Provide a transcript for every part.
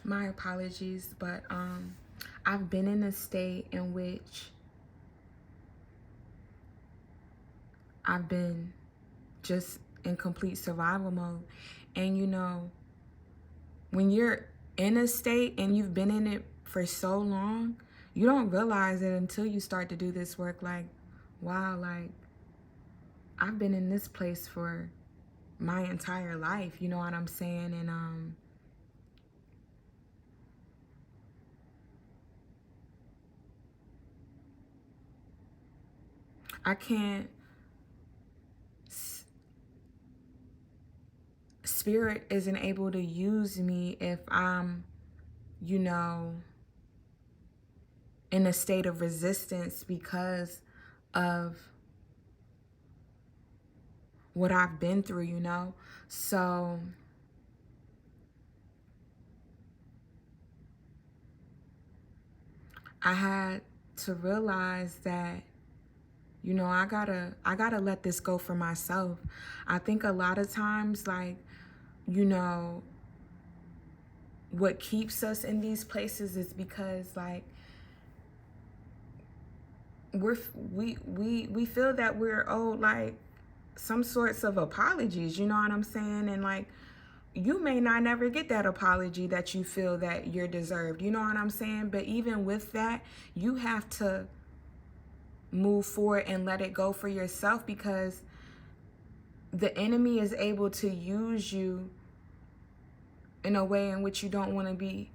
My apologies, but I've been in a state in which I've been just in complete survival mode. And when you're in a state and you've been in it for so long, you don't realize it until you start to do this work. Like, wow, like I've been in this place for my entire life, you know what I'm saying? And I can't, spirit isn't able to use me if I'm, you know, in a state of resistance because of what I've been through. So I had to realize that, I gotta let this go for myself. I think a lot of times, like, you know, what keeps us in these places is because, like, we feel that we're owed, like, some sorts of apologies, you know what I'm saying? And, like, you may not never get that apology that you feel that you're deserved, you know what I'm saying? But even with that, you have to move forward and let it go for yourself, because the enemy is able to use you in a way in which you don't want to be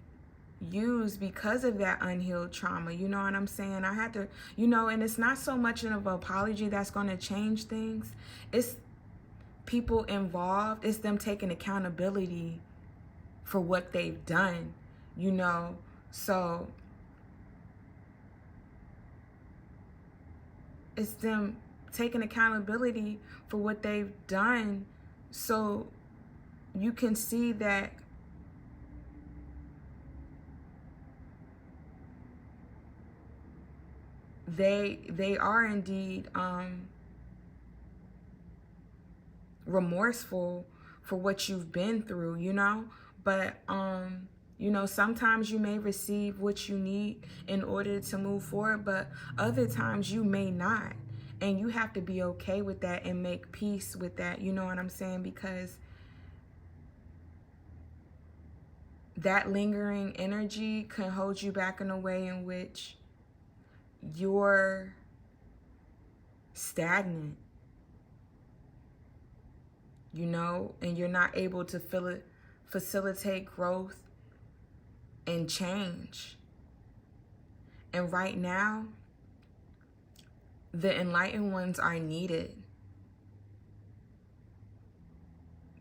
used because of that unhealed trauma. You know what I'm saying? I had to, and it's not so much of an apology that's going to change things. It's people involved. It's them taking accountability for what they've done, So it's them taking accountability for what they've done, so you can see that they are indeed remorseful for what you've been through. But sometimes you may receive what you need in order to move forward, but other times you may not. And you have to be okay with that and make peace with that, you know what I'm saying? Because that lingering energy can hold you back in a way in which you're stagnant, and you're not able to facilitate growth and change. And right now, the enlightened ones are needed.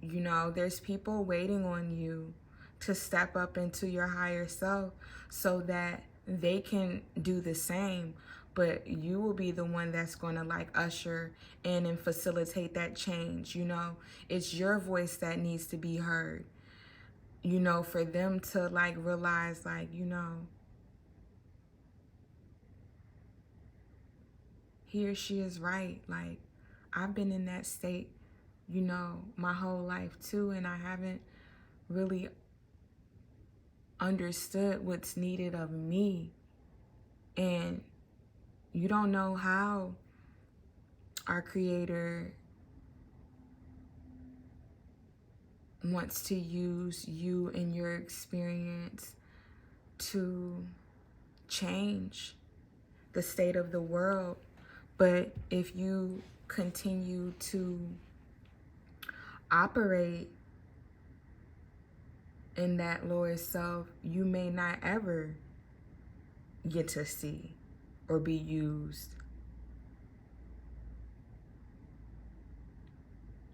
There's people waiting on you to step up into your higher self so that they can do the same. But you will be the one that's going to, like, usher in and facilitate that change. It's your voice that needs to be heard, for them to, like, realize, like, he or she is right. Like, I've been in that state, my whole life too, and I haven't really understood what's needed of me. And you don't know how our Creator wants to use you and your experience to change the state of the world. But if you continue to operate in that lower self, you may not ever get to see or be used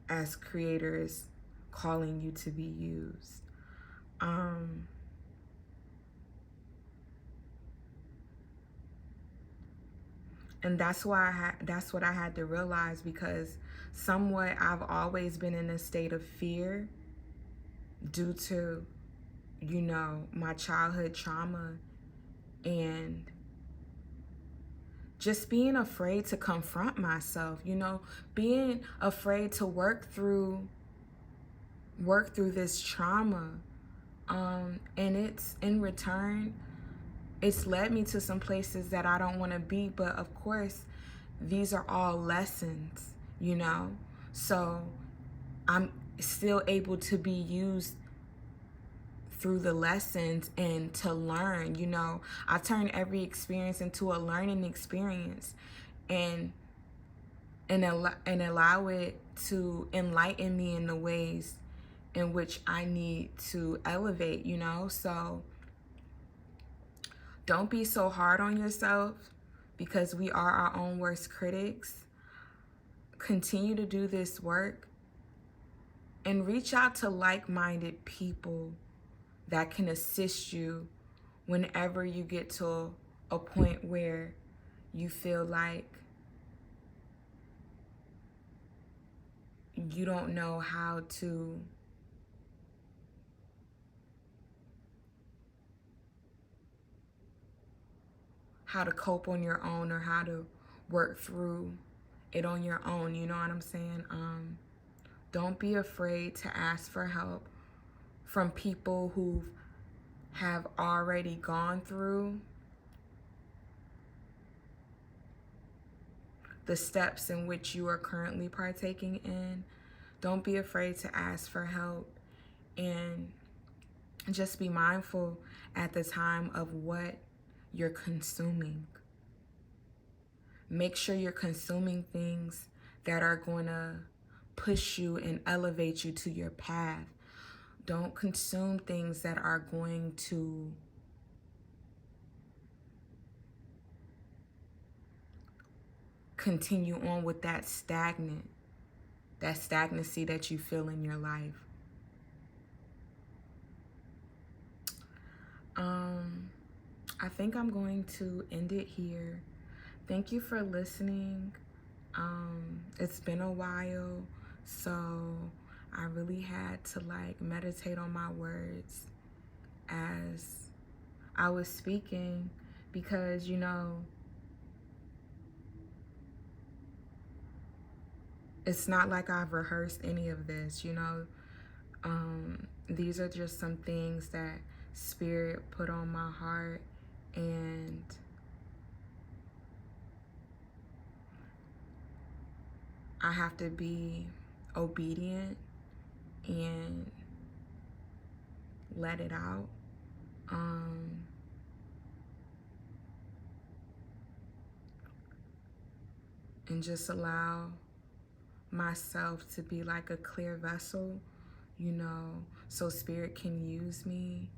as creators calling you to be used. And that's what I had to realize, because somewhat I've always been in a state of fear due to, my childhood trauma, and just being afraid to confront myself, being afraid to work through this trauma, And it's in return, it's led me to some places that I don't want to be. But of course, these are all lessons, you know? So I'm still able to be used through the lessons and to learn, you know? I turn every experience into a learning experience, and and allow it to enlighten me in the ways in which I need to elevate, you know? So don't be so hard on yourself, because we are our own worst critics. Continue to do this work and reach out to like-minded people that can assist you whenever you get to a point where you feel like you don't know how to cope on your own, or how to work through it on your own. You know what I'm saying? Don't be afraid to ask for help from people who have already gone through the steps in which you are currently partaking in. Don't be afraid to ask for help, and just be mindful at the time of what you're consuming. Make sure you're consuming things that are going to push you and elevate you to your path. Don't consume things that are going to continue on with that stagnancy that you feel in your life. I think I'm going to end it here. Thank you for listening. It's been a while, so I really had to like meditate on my words as I was speaking, because you know, it's not like I've rehearsed any of this, you know. These are just some things that Spirit put on my heart, and I have to be obedient and let it out. And just allow myself to be like a clear vessel, you know, so Spirit can use me,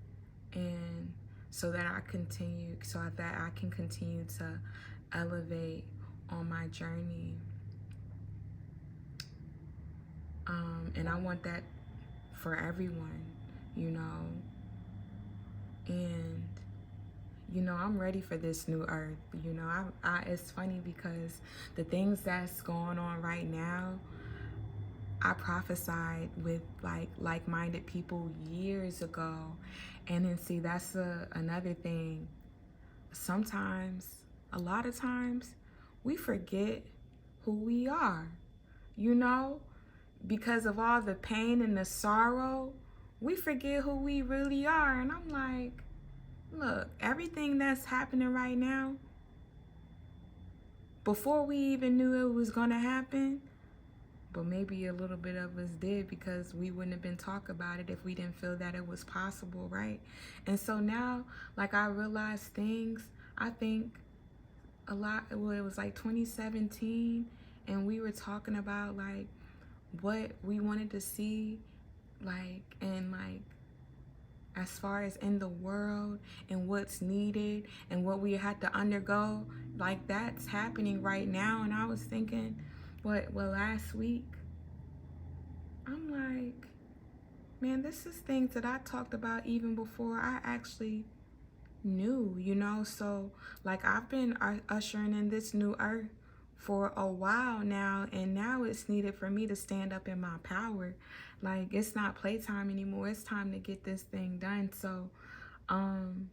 and so that I can continue to elevate on my journey. And I want that for everyone, you know. And you know, I'm ready for this new earth. You know, it's funny because the things that's going on right now, I prophesied with like-minded people years ago. And then see, that's another thing. Sometimes, a lot of times, we forget who we are, you know? Because of all the pain and the sorrow, we forget who we really are. And I'm like, look, everything that's happening right now, before we even knew it was going to happen, but maybe a little bit of us did, because we wouldn't have been talking about it if we didn't feel that it was possible, right? And so now, like, I realized things, I think a lot, well, it was like 2017, and we were talking about like what we wanted to see, like, and like as far as in the world and what's needed and what we had to undergo, like that's happening right now. And I was thinking, last week, I'm like, man, this is things that I talked about even before I actually knew, you know. So like, I've been ushering in this new earth for a while now, and now it's needed for me to stand up in my power. Like, it's not playtime anymore. It's time to get this thing done. So don't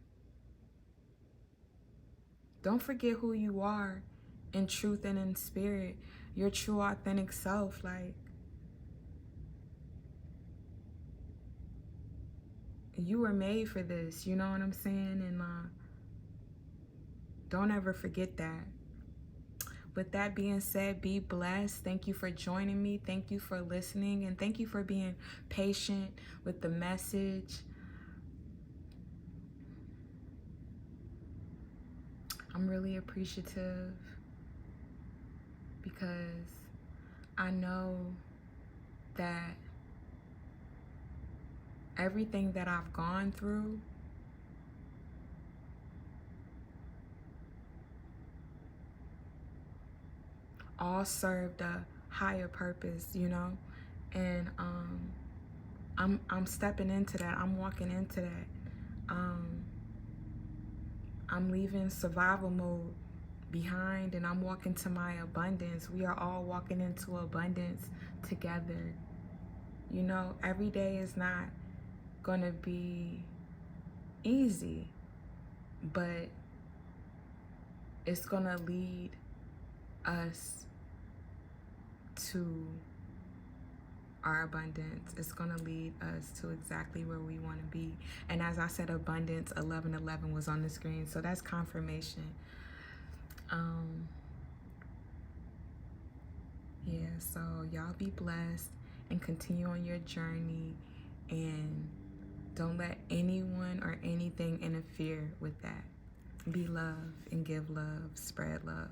forget who you are in truth and in spirit, your true authentic self. Like, you were made for this, you know what I'm saying? And don't ever forget that. With that being said, be blessed. Thank you for joining me. Thank you for listening. And thank you for being patient with the message. I'm really appreciative because I know that everything that I've gone through all served a higher purpose, you know? And I'm stepping into that. I'm walking into that. I'm leaving survival mode behind and I'm walking to my abundance. We are all walking into abundance together. You know, every day is not gonna be easy, but it's gonna lead us to our abundance. It's gonna lead us to exactly where we want to be. And as I said, abundance 1111 was on the screen, so that's confirmation. Yeah, so y'all be blessed and continue on your journey, and don't let anyone or anything interfere with that. Be love and give love, spread love.